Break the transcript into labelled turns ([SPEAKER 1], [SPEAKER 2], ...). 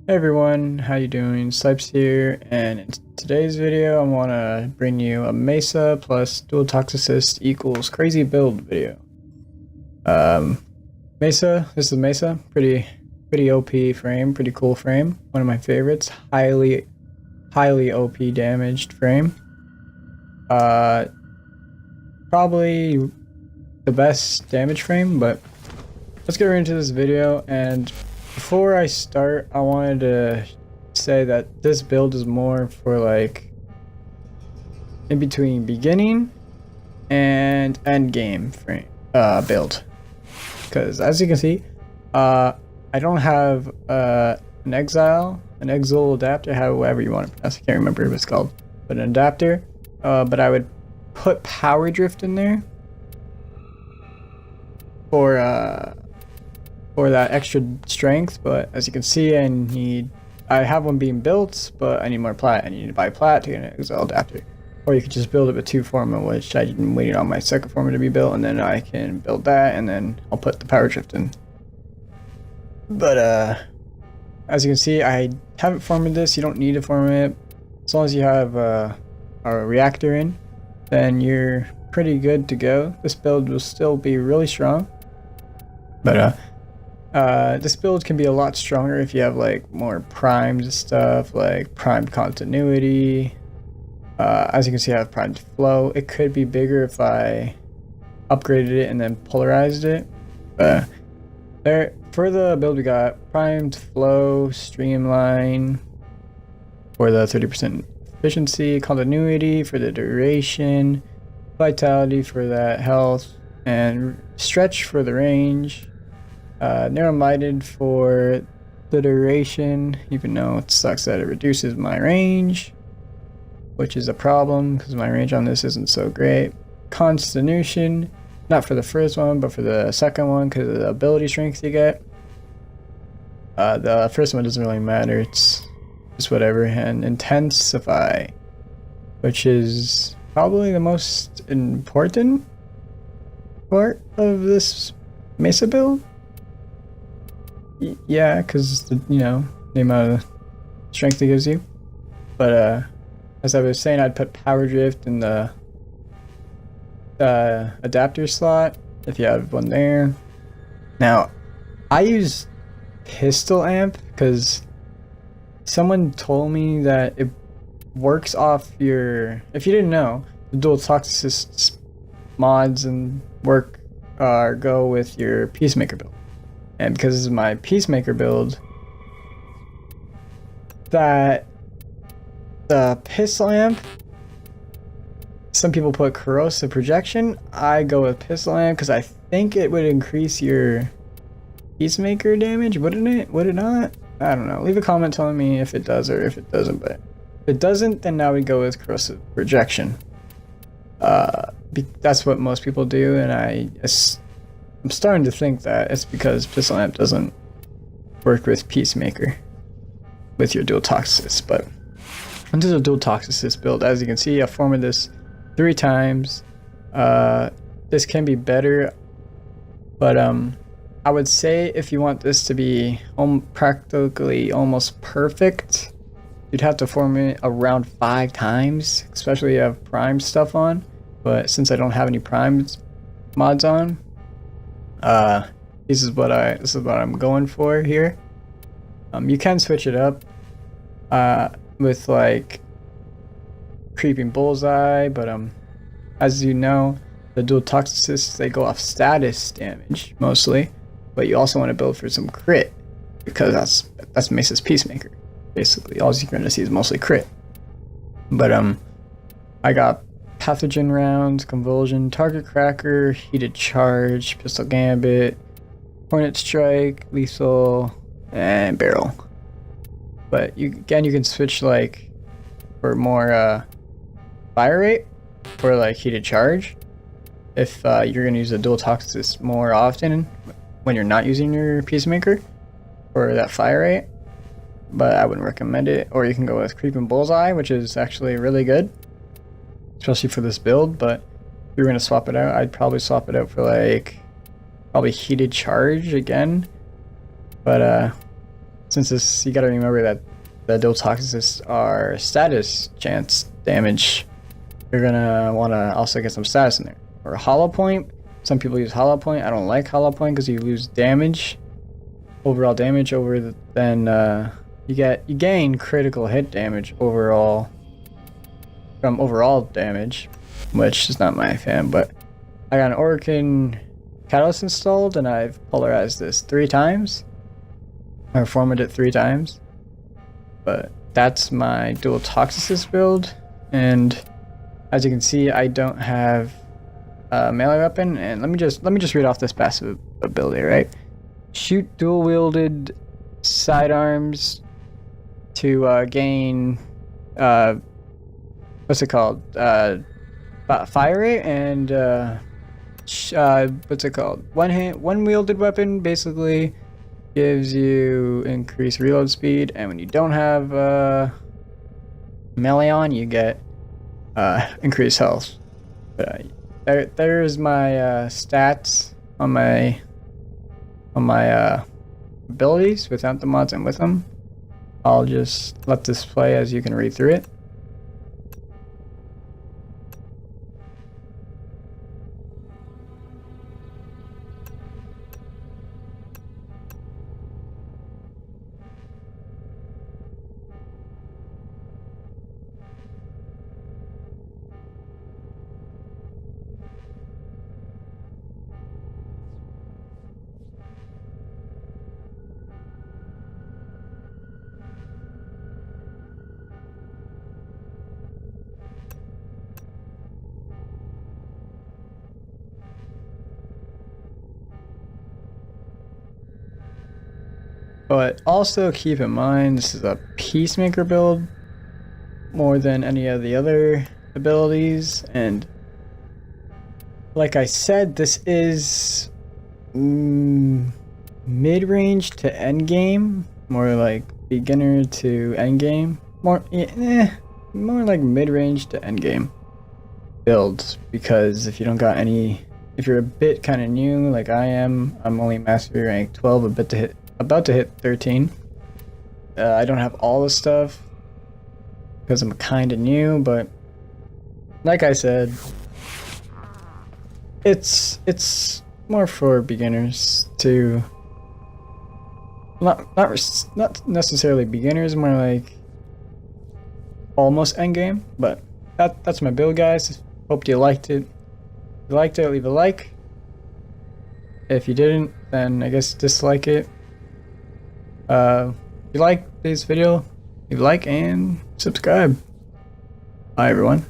[SPEAKER 1] Hey everyone, how you doing? Sipes here, and in today's video I want to bring you a Mesa plus dual Toxocyst equals crazy build video. Mesa, this is Mesa, pretty OP frame, pretty cool frame, one of my favorites, highly OP damaged frame. Probably the best damage frame, but let's get right into this video. And before I start, I wanted to say that this build is more for like in between beginning and end game frame build, because as you can see, I don't have an exile adapter, however you want to pronounce it. I can't remember what it's called, but an adapter. But I would put power drift in there for that extra strength, but as you can see, I have one being built, but I need more plat. I need to buy plat to get an exile adapter. Or you could just build it with two forma, which I'm waiting on my second forma to be built, and then I can build that, and then I'll put the power drift in. But as you can see, I haven't formed this. You don't need to form it. As long as you have a reactor in, then you're pretty good to go. This build will still be really strong. But this build can be a lot stronger if you have like more primed stuff, like primed continuity. As you can see, I have primed flow. It could be bigger if I upgraded it and then polarized it. There, for the build, we got primed flow, streamline for the 30% efficiency, continuity for the duration, vitality for that health, and stretch for the range. Narrow-minded for the duration, even though it sucks that it reduces my range, which is a problem because my range on this isn't so great. Constitution, not for the first one, but for the second one because of the ability strength you get. The first one doesn't really matter, it's just whatever. And intensify, which is probably the most important part of this Mesa build. Yeah, because the amount of strength it gives you. But as I was saying, I'd put power drift in the adapter slot if you have one there. Now, I use pistol amp because someone told me that it works off your. If you didn't know, the dual Toxocyst mods and work go with your peacemaker build. And because this is my peacemaker build, that the pistol amp, some people put corrosive projection. I go with pistol amp because I think it would increase your peacemaker damage, wouldn't it? Would it not? I don't know. Leave a comment telling me if it does or if it doesn't. But if it doesn't, then I would go with corrosive projection. That's what most people do, and I'm starting to think that it's because pistol amp doesn't work with peacemaker with your dual Toxocyst. But into the dual Toxocyst build, as you can see, I formed this 3 times. This can be better, but I would say if you want this to be practically almost perfect, you'd have to form it around 5 times, especially if you have primed stuff on. But since I don't have any primed mods on, this is what I'm going for here. You can switch it up with like creeping bullseye, but as you know, the dual Toxocysts, they go off status damage mostly, but you also want to build for some crit because that's Mesa's peacemaker. Basically, all you're gonna see is mostly crit. But I got pathogen rounds, convulsion, target cracker, heated charge, pistol gambit, hornet strike, lethal, and barrel. But you can switch like for more fire rate or like heated charge if you're gonna use the dual Toxocyst more often when you're not using your peacemaker for that fire rate. But I wouldn't recommend it. Or you can go with creeping bullseye, which is actually really good, especially for this build. But if you're gonna swap it out, I'd probably swap it out for like probably heated charge again. But since this, you gotta remember that the dual Toxocysts are status chance damage. You're gonna wanna also get some status in there. Or a hollow point. Some people use hollow point. I don't like hollow point because you lose damage, overall damage you gain critical hit damage overall from overall damage, which is not my fan. But I got an Orkin Catalyst installed and I've polarized this 3 times. I formed it 3 times. But that's my dual Toxocyst build, and as you can see, I don't have a melee weapon. And let me just read off this passive ability, right? Shoot dual wielded sidearms to gain what's it called? Fire rate and what's it called? One wielded weapon basically gives you increased reload speed, and when you don't have melee on, you get increased health. There's my stats on my abilities without the mods and with them. I'll just let this play as you can read through it. But also keep in mind, this is a Peacemaker build more than any of the other abilities, and like I said, this is mid-range to endgame, more like beginner to endgame, more like mid-range to endgame build, because if you don't got any, if you're a bit kind of new like I am, I'm only mastery rank 12, about to hit 13. I don't have all the stuff because I'm kind of new, but like I said, it's more for beginners to not necessarily beginners, more like almost endgame. But that's my build, guys. Hope you liked it. If you liked it, leave a like. If you didn't, then I guess dislike it. If you like this video, leave a like and subscribe. Bye everyone.